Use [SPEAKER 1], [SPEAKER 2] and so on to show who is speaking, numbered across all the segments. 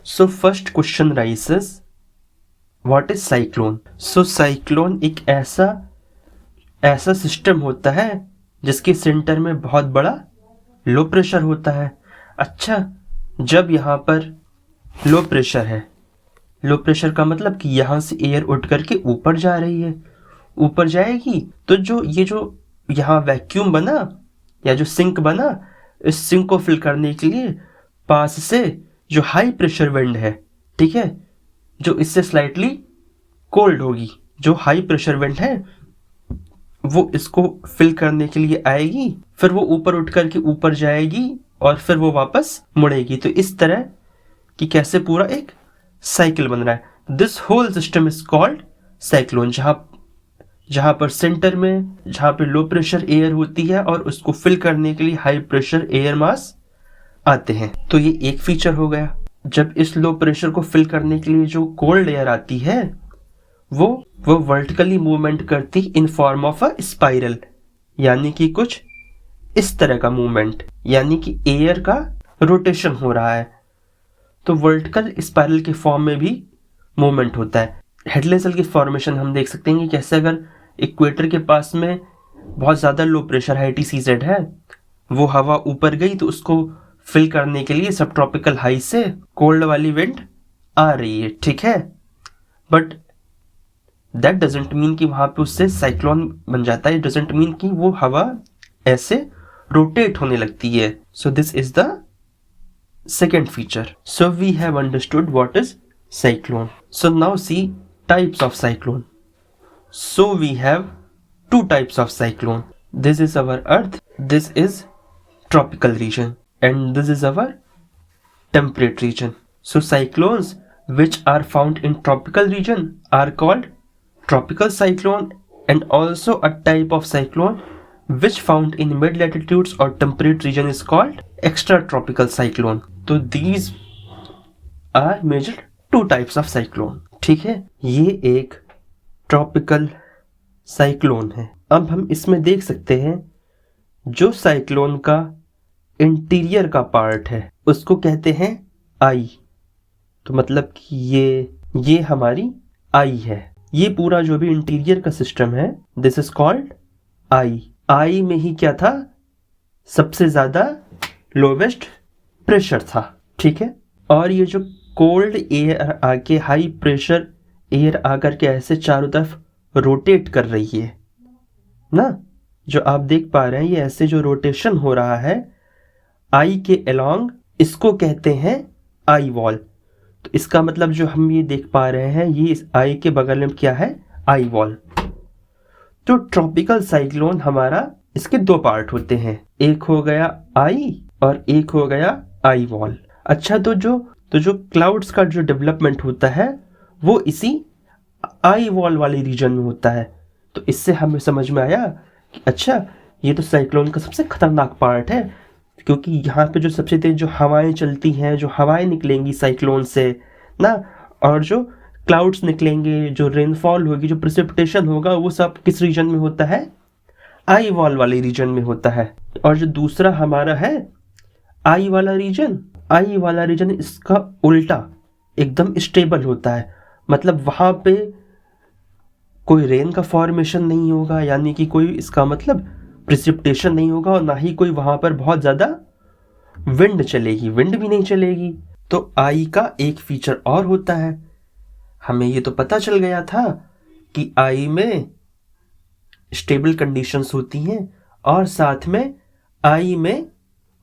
[SPEAKER 1] So first question rises, what is cyclone? So cyclone एक ऐसा system होता है जिसके सेंटर में बहुत बड़ा लो प्रेशर होता है। अच्छा, जब यहाँ पर लो प्रेशर है, लो प्रेशर का मतलब कि यहाँ से एयर उठ करके ऊपर जा रही है, ऊपर जाएगी तो जो यहाँ वैक्यूम बना या जो सिंक बना, इस सिंक को फिल करने के लिए पास से जो हाई प्रेशर विंड है, ठीक है, जो इससे स्लाइटली कोल्ड होगी, जो हाई प्रेशर विंड है वो इसको फिल करने के लिए आएगी, फिर वो ऊपर उठ करके ऊपर जाएगी और फिर वो वापस मुड़ेगी। तो इस तरह कि कैसे पूरा एक साइकिल बन रहा है। This whole system is called cyclone. जहां पर सेंटर में जहां पे लो प्रेशर एयर होती है और उसको फिल करने के लिए हाई प्रेशर एयर मास आते हैं। तो ये एक फीचर हो गया। जब इस लो प्रेशर को फिल करने के लिए जो कोल्ड एयर आती है वो वर्टिकली मूवमेंट करती in form of a spiral, यानी कि कुछ इस तरह का मूवमेंट, यानी कि एयर का रोटेशन हो रहा है। तो वर्टिकल स्पाइरल के फॉर्म में भी मूवमेंट होता है। हेडलैंड सेल की फॉर्मेशन हम देख सकते हैं कि कैसे अगर इक्वेटर के पास में बहुत ज़्यादा लो प्रेशर ITCZ है, वो हवा ऊपर गई तो उसको फिल करने के लिए सब ट्रॉपिकल हाई से कोल्ड वाली विंड आ रही है, ठीक है, बट दैट डजेंट मीन कि वहां पे उससे साइक्लोन बन जाता है। इट डजेंट मीन कि वो हवा ऐसे रोटेट होने लगती है। सो this is the second feature. So we have understood what is cyclone. So now see types of cyclone. So we have two types of cyclone. This is our earth, this is tropical region, and this is our temperate region. So cyclones which are found in tropical region are called tropical cyclone, and also a type of cyclone which found in mid latitudes or temperate region is called extratropical cyclone. तो these are major two types of cyclone, ठीक है। ये एक tropical cyclone है। अब हम इसमें देख सकते हैं जो साइक्लोन का इंटीरियर का पार्ट है उसको कहते हैं आई। तो मतलब कि ये हमारी आई है। ये पूरा जो भी इंटीरियर का सिस्टम है, दिस इज कॉल्ड आई। आई में ही क्या था, सबसे ज्यादा लोवेस्ट प्रेशर था, ठीक है। और ये जो कोल्ड एयर आके हाई प्रेशर एयर आकर के ऐसे चारों तरफ रोटेट कर रही है ना, जो आप देख पा रहे हैं, ये ऐसे जो रोटेशन हो रहा है आई के अलोंग, इसको कहते हैं आई वॉल। तो इसका मतलब जो हम ये देख पा रहे हैं, ये इस आई के बगल में क्या है, आई वॉल। तो ट्रॉपिकल साइक्लोन हमारा, इसके दो पार्ट होते हैं, एक हो गया आई और एक हो गया आई वॉल। अच्छा, तो जो क्लाउड्स का जो डेवलपमेंट होता है वो इसी आई वॉल वाली रीजन में होता है। तो इससे हमें समझ में आया कि अच्छा, ये तो साइक्लोन का सबसे खतरनाक पार्ट है, क्योंकि यहाँ पे जो सबसे तेज जो हवाएं चलती हैं, जो हवाएं निकलेंगी साइक्लोन से ना, और जो क्लाउड्स निकलेंगे, जो रेनफॉल होगी, जो प्रेसिपिटेशन होगा, वो सब किस रीजन में होता है, आई वॉल वाले रीजन में होता है। और जो दूसरा हमारा है आई वाला रीजन इसका उल्टा एकदम स्टेबल होता है। मतलब वहां पे कोई रेन का फॉर्मेशन नहीं होगा, यानी कि कोई इसका मतलब प्रेसिपिटेशन नहीं होगा, और ना ही कोई वहां पर बहुत ज्यादा विंड चलेगी, विंड भी नहीं चलेगी। तो आई का एक फीचर और होता है, हमें ये तो पता चल गया था कि आई में स्टेबल कंडीशंस होती हैं, और साथ में आई में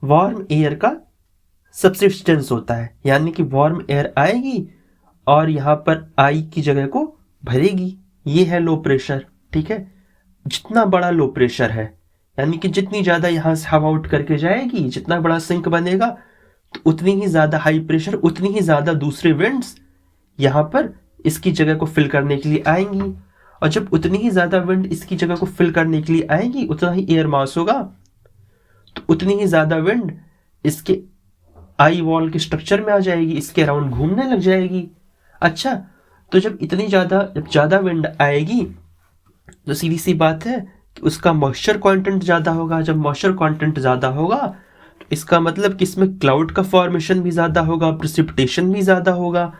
[SPEAKER 1] वार्म एयर का सब्सिस्टेंस होता है, यानी कि वार्म एयर आएगी और यहाँ पर आई की जगह को भरेगी। ये है लो प्रेशर, ठीक है। जितना बड़ा लो प्रेशर है, यानी कि जितनी ज़्यादा यहाँ से हवा उठ करके जाएगी, जितना बड़ा सिंक बनेगा, तो उतनी ही ज़्यादा हाई प्रेशर, उतनी ही ज़्यादा दूसरे विंड्स यहाँ पर इसकी जगह को फिल करने के लिए आएंगी। और जब उतनी ही ज़्यादा विंड इसकी जगह को फिल करने के लिए आएगी, उतना ही एयर मास होगा, तो उतनी ही ज़्यादा विंड इसके आई वॉल के स्ट्रक्चर में आ जाएगी, इसके अराउंड घूमने लग जाएगी। अच्छा, तो जब ज़्यादा विंड आएगी तो सीधी सी बात है कि उसका मॉइस्चर कंटेंट ज़्यादा होगा। जब मॉइस्चर कंटेंट ज़्यादा होगा तो इसका मतलब कि इसमें क्लाउड का फॉर्मेशन भी ज़्यादा होगा, प्रेसिपिटेशन भी ज़्यादा होगा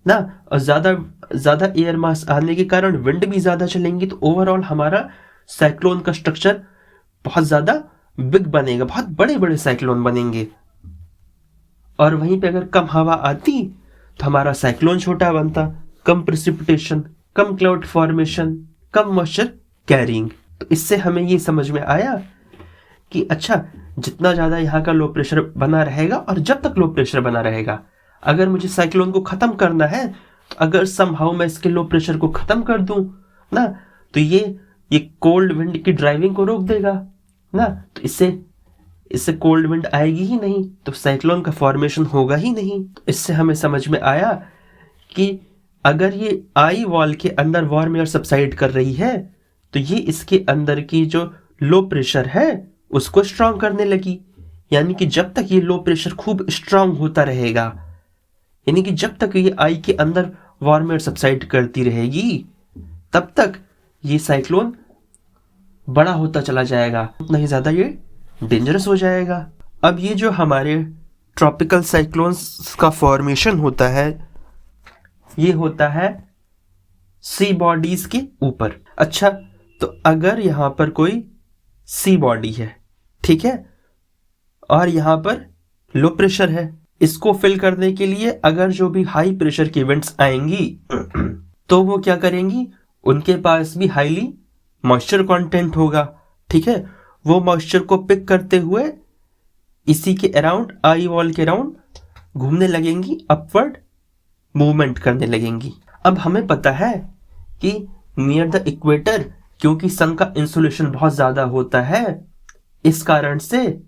[SPEAKER 1] ना, और ज़्यादा एयर मास आने के कारण विंड भी ज़्यादा चलेंगी, तो ओवरऑल हमारा साइक्लोन का स्ट्रक्चर बहुत ज़्यादा बिग बनेगा, बहुत बड़े बड़े साइक्लोन बनेंगे। और वहीं पे अगर कम हवा आती तो हमारा साइक्लोन छोटा बनता, कम प्रेसिपिटेशन, कम क्लाउड फॉर्मेशन, कम मॉइस्चर कैरिंग। तो इससे हमें ये समझ में आया कि अच्छा, जितना ज़्यादा यहाँ का लो प्रेशर बना रहेगा, और जब तक लो प्रेशर बना रहेगा, अगर मुझे साइक्लोन को ख़त्म करना है, तो अगर समहाउ मैं इसके लो प्रेशर को ख़त्म कर दूँ ना, तो ये कोल्ड विंड की ड्राइविंग को रोक देगा ना, तो इससे कोल्ड विंड आएगी ही नहीं, तो साइक्लोन का फॉर्मेशन होगा ही नहीं। तो इससे हमें समझ में आया कि अगर ये आई वॉल के अंदर वार्म एयर सबसाइड कर रही है, तो ये इसके अंदर की जो लो प्रेशर है उसको स्ट्रांग करने लगी। यानी कि जब तक ये लो प्रेशर खूब स्ट्रांग होता रहेगा, यानी कि जब तक ये आई के अंदर वार्म एयर सबसाइड करती रहेगी, तब तक ये साइक्लोन बड़ा होता चला जाएगा, उतना ही ज़्यादा ये डेंजरस हो जाएगा। अब ये जो हमारे ट्रॉपिकल साइक्लोन्स का फॉर्मेशन होता है, ये होता है सी बॉडीज के ऊपर। अच्छा, तो अगर यहाँ पर कोई सी बॉडी है, ठीक है, और यहाँ पर लो प्रेशर है, इसको फिल करने के लिए अगर जो भी हाई प्रेशर की इवेंट्स आएंगी तो वो क्या करेंगी, उनके पास भी हाईली मॉइस्चर कंटेंट होगा, ठीक है, वो मॉइस्चर को पिक करते हुए इसी के अराउंड, आई वॉल के अराउंड घूमने लगेंगी, अपवर्ड मूवमेंट करने लगेंगी। अब हमें पता है कि नियर द इक्वेटर, क्योंकि सन का इंसुलेशन बहुत ज़्यादा होता है, इस कारण से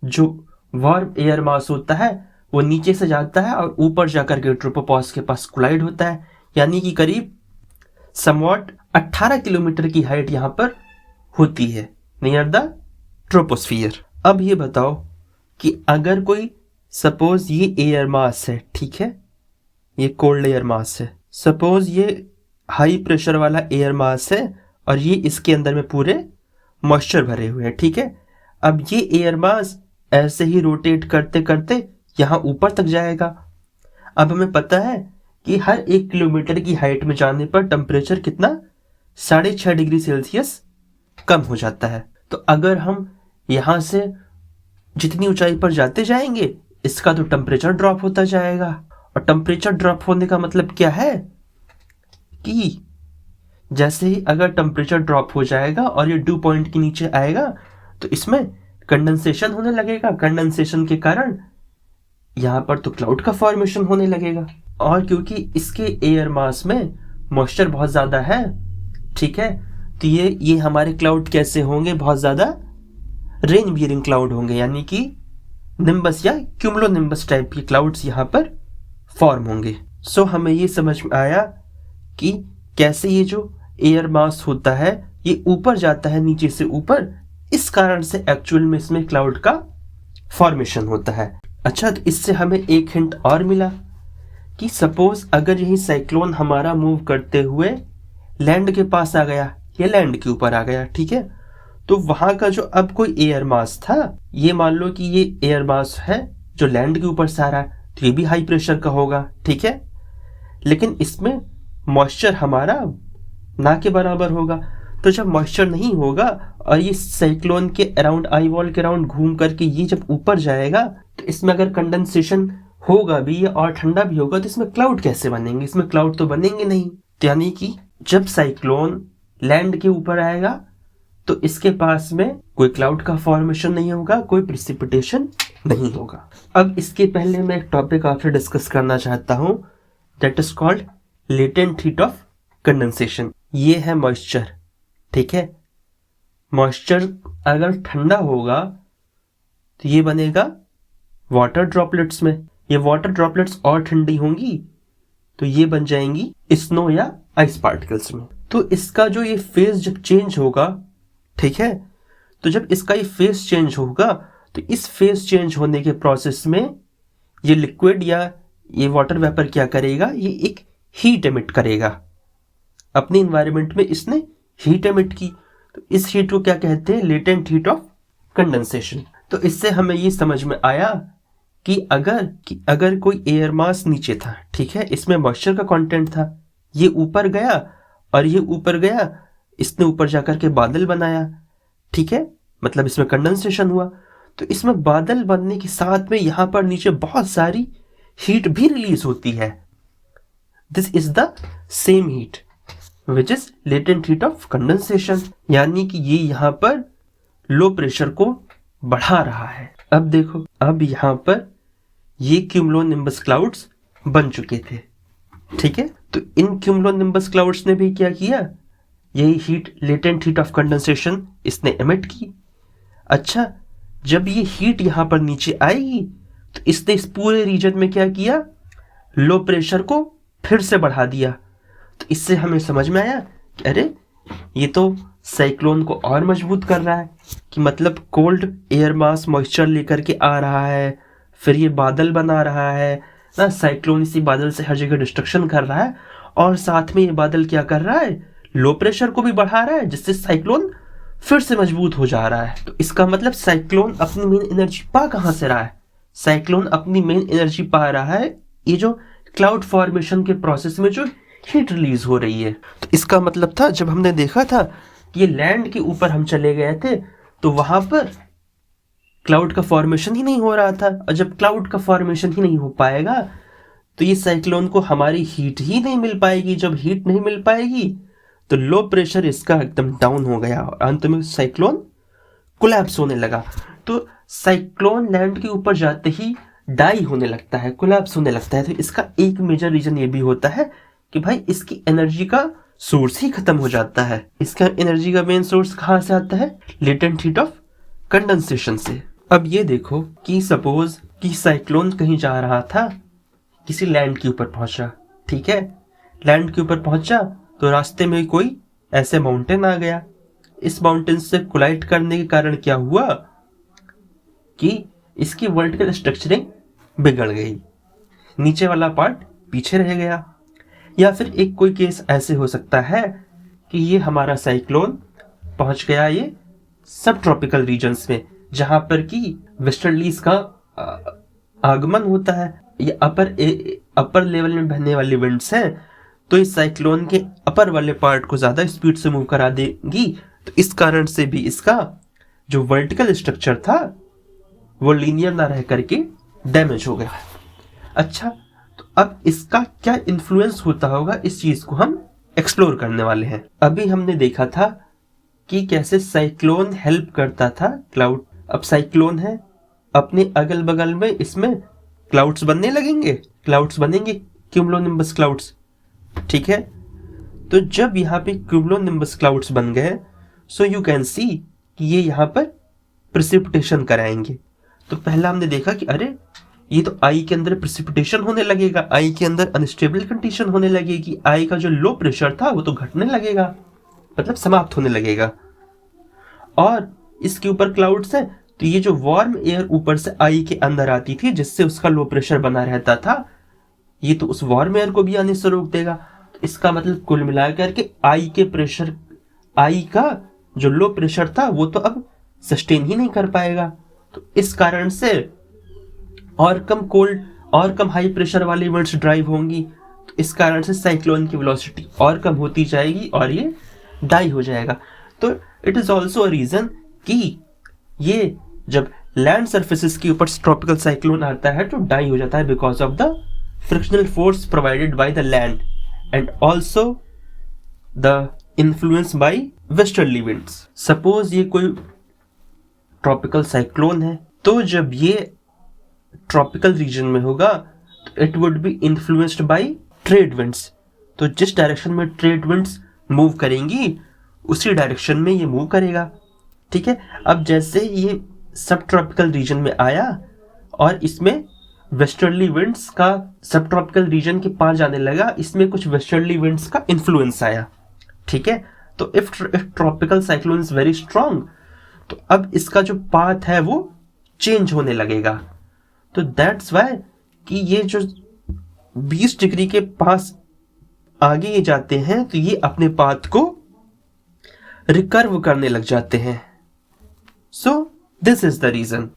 [SPEAKER 1] जो वार्म एयर मास होता है वो नीचे से जाता है और ऊपर जाकर के ट्रोपोपॉज के पास कोलाइड होता है, यानी कि करीब समवॉट 18 किलोमीटर की हाइट यहाँ पर होती है नियर द ट्रोपोस्फियर। अब ये बताओ कि अगर कोई सपोज ये एयर मास है, ठीक है, ये कोल्ड एयर मास है, सपोज ये हाई प्रेशर वाला एयर मास है और ये इसके अंदर में पूरे मॉइस्चर भरे हुए हैं, ठीक है। अब ये एयर मास ऐसे ही रोटेट करते करते यहाँ ऊपर तक जाएगा। अब हमें पता है कि हर 1 किलोमीटर की हाइट में जाने पर टेम्परेचर कितना, 6.5 डिग्री सेल्सियस कम हो जाता है। तो अगर हम यहाँ से जितनी ऊंचाई पर जाते जाएंगे, इसका तो टेम्परेचर ड्रॉप होता जाएगा, और टेम्परेचर ड्रॉप होने का मतलब क्या है कि जैसे ही अगर टेम्परेचर ड्रॉप हो जाएगा और ये ड्यू पॉइंट के नीचे आएगा, तो इसमें कंडेंसेशन होने लगेगा। कंडेंसेशन के कारण यहाँ पर तो क्लाउड का फॉर्मेशन होने लगेगा, और क्योंकि इसके एयर मास में मॉइस्चर बहुत ज़्यादा है, ठीक है, तो ये हमारे क्लाउड कैसे होंगे, बहुत ज़्यादा रेन बियरिंग क्लाउड होंगे, यानी कि निम्बस या क्यूमुलो निम्बस टाइप के क्लाउड्स यहाँ पर फॉर्म होंगे। सो हमें ये समझ में आया कि कैसे ये जो एयर मास होता है ये ऊपर जाता है नीचे से ऊपर, इस कारण से एक्चुअल में इसमें क्लाउड का फॉर्मेशन होता है। अच्छा, तो इससे हमें एक हिंट और मिला कि सपोज अगर यही साइक्लोन हमारा मूव करते हुए लैंड के पास आ गया या लैंड के ऊपर आ गया, ठीक है, तो वहां का जो अब कोई एयर मास था, ये मान लो कि ये एयर मास है जो लैंड के ऊपर से आ रहा है, तो ये भी हाई प्रेशर का होगा, ठीक है, लेकिन इसमें मॉइस्चर हमारा ना के बराबर होगा। तो जब मॉइस्चर नहीं होगा और ये साइक्लोन के अराउंड, आई वॉल के अराउंड घूम करके ये जब ऊपर जाएगा, तो इसमें अगर कंडेंसेशन होगा भी और ठंडा भी होगा, तो इसमें क्लाउड कैसे बनेंगे, इसमें क्लाउड तो बनेंगे नहीं। तो यानी कि जब साइक्लोन लैंड के ऊपर आएगा तो इसके पास में कोई क्लाउड का फॉर्मेशन नहीं होगा, कोई प्रेसिपिटेशन नहीं होगा। अब इसके पहले मैं एक टॉपिक आपसे डिस्कस करना चाहता हूं, that is called latent heat of condensation. ये है मॉइस्चर, ठीक है, मॉइस्चर अगर ठंडा होगा तो ये बनेगा वाटर ड्रॉपलेट्स में, ये वाटर ड्रॉपलेट्स और ठंडी होंगी तो ये बन जाएंगी स्नो या आइस पार्टिकल्स में। तो इसका जो ये फेज जब चेंज होगा, ठीक है, तो जब इसका ये फेज चेंज होगा, तो इस फेज चेंज होने के प्रोसेस में ये लिक्विड या ये वाटर वेपर क्या करेगा, ये एक हीट एमिट करेगा अपने इन्वायरमेंट में, इसने हीट एमिट की, तो इस हीट को क्या कहते हैं, लेटेंट हीट ऑफ कंडेंसेशन। तो इससे हमें ये समझ में आया कि अगर कोई एयर मास नीचे था, ठीक है, इसमें मॉइस्चर का कंटेंट था, ये ऊपर गया और ये ऊपर गया, इसने ऊपर जाकर के बादल बनाया, ठीक है, मतलब इसमें कंडेंसेशन हुआ। तो इसमें बादल बनने के साथ में यहां पर नीचे बहुत सारी हीट भी रिलीज होती है। This is the same heat which is latent heat of condensation, यानी कि ये यहां पर लो प्रेशर को बढ़ा रहा है। अब देखो, अब यहां पर ये क्यूमुलोनिम्बस क्लाउड्स बन चुके थे, ठीक है। तो इन क्यूमुलोनिम्बस क्लाउड्स ने भी क्या किया, यही heat, latent heat of condensation इसने एमिट की। अच्छा, जब ये हीट यहां पर नीचे आएगी तो इसने इस पूरे रीजन में क्या किया, लो प्रेशर को फिर से बढ़ा दिया। तो इससे हमें समझ में आया कि अरे ये तो साइक्लोन को और मजबूत कर रहा है, कि मतलब कोल्ड एयर मास मॉइस्चर लेकर के आ रहा है, फिर ये बादल बना रहा है ना, साइक्लोन इसी बादल से हर जगह डिस्ट्रक्शन कर रहा है, और साथ में ये बादल क्या कर रहा है, लो प्रेशर को भी बढ़ा रहा है, जिससे साइक्लोन फिर से मजबूत हो जा रहा है। तो इसका मतलब साइक्लोन अपनी मेन एनर्जी पा कहां से रहा है, साइक्लोन अपनी मेन एनर्जी पा रहा है ये जो क्लाउड फॉर्मेशन के प्रोसेस में जो हीट रिलीज हो रही है। तो इसका मतलब था, जब हमने देखा था कि ये लैंड के ऊपर हम चले गए थे तो वहां पर क्लाउड का फॉर्मेशन ही नहीं हो रहा था, और जब क्लाउड का फॉर्मेशन ही नहीं हो पाएगा तो ये साइक्लोन को हमारी हीट ही नहीं मिल पाएगी। जब हीट नहीं मिल पाएगी तो लो प्रेशर इसका एकदम डाउन हो गया और अंत में साइक्लोन कोलैप्स होने लगा। तो साइक्लोन लैंड के ऊपर जाते ही डाई होने लगता है, कोलैप्स होने लगता है। तो इसका एक मेजर रीजन ये भी होता है कि भाई इसकी एनर्जी का सोर्स ही खत्म हो जाता है। इसका एनर्जी का मेन सोर्स कहां से आता है, लेटेंट हीट ऑफ कंडेंसेशन से। अब ये देखो कि सपोज कि साइक्लोन कहीं जा रहा था, किसी लैंड के ऊपर पहुंचा, ठीक है, लैंड के ऊपर पहुंचा तो रास्ते में कोई ऐसे माउंटेन आ गया। इस माउंटेन से कोलाइड करने के कारण क्या हुआ कि इसकी वर्टिकल स्ट्रक्चरिंग बिगड़ गई, नीचे वाला पार्ट पीछे रह गया। या फिर एक कोई केस ऐसे हो सकता है कि ये हमारा साइक्लोन पहुंच गया ये सब ट्रॉपिकल रीजन्स में, जहां पर कि वेस्टर्लीज का आगमन होता है, ये अपर लेवल में बहने वाली विंड्स हैं, तो इस साइक्लोन के अपर वाले पार्ट को ज्यादा स्पीड से मूव करा देगी। तो इस कारण से भी इसका जो वर्टिकल स्ट्रक्चर था वो लीनियर ना रह करके डैमेज हो गया। अच्छा, तो अब इसका क्या इन्फ्लुएंस होता होगा, इस चीज को हम एक्सप्लोर करने वाले हैं। अभी हमने देखा था कि कैसे साइक्लोन हेल्प करता था क्लाउड। अब साइक्लोन है, अपने अगल बगल में इसमें क्लाउड्स बनने लगेंगे, क्लाउड्स बनेंगे, क्यूमुलोनिम्बस क्लाउड्स, ठीक है। तो जब यहाँ पे क्यूमुलोनिम्बस क्लाउड्स बन गए, सो यू कैन सी कि ये यहाँ पर प्रेसिपिटेशन कराएंगे। तो पहला हमने देखा कि अरे ये तो आई के अंदर प्रेसिपिटेशन होने लगेगा, आई के अंदर अनस्टेबल कंडीशन होने लगेगी, आई का जो लो प्रेशर था वो तो घटने लगेगा, मतलब समाप्त होने लगेगा। और इसके ऊपर क्लाउड्स है, तो ये जो वार्म एयर ऊपर से आई के अंदर आती थी जिससे उसका लो प्रेशर बना रहता था, ये तो उस वार्म एयर को भी आने से रोक देगा। तो इसका मतलब कुल मिलाकर के आई के प्रेशर, आई का जो लो प्रेशर था वो तो अब सस्टेन ही नहीं कर पाएगा। तो इस कारण से और कम कोल्ड और कम हाई प्रेशर वाली विंड्स ड्राइव होंगी, तो इस कारण से साइक्लोन की वेलोसिटी और कम होती जाएगी और ये डाई हो जाएगा। तो it is also a reason कि ये जब लैंड सर्फेसिस के ऊपर ट्रॉपिकल साइक्लोन आता है तो डाई हो जाता है, because of the frictional force provided by the land and also the influence by westerly winds. Suppose ये कोई ट्रॉपिकल साइक्लोन है, तो जब ये ट्रॉपिकल रीजन में होगा तो it would be influenced by trade winds. तो जिस डायरेक्शन में ट्रेड विंड्स मूव करेंगी उसी डायरेक्शन में ये मूव करेगा, ठीक है। अब जैसे ये सब ट्रॉपिकल रीजन में आया और इसमें वेस्टर्ली विंड्स का सब ट्रॉपिकल रीजन के पास जाने लगा, इसमें कुछ वेस्टर्ली विंड्स का इन्फ्लुएंस आया, ठीक है। तो if tropical cyclone is very strong, तो अब इसका जो पाथ है वो चेंज होने लगेगा। तो दैट्स वाई कि ये जो 20 डिग्री के पास आगे ये जाते हैं तो ये अपने पाथ को रिकर्व करने लग जाते हैं। So this is the reason.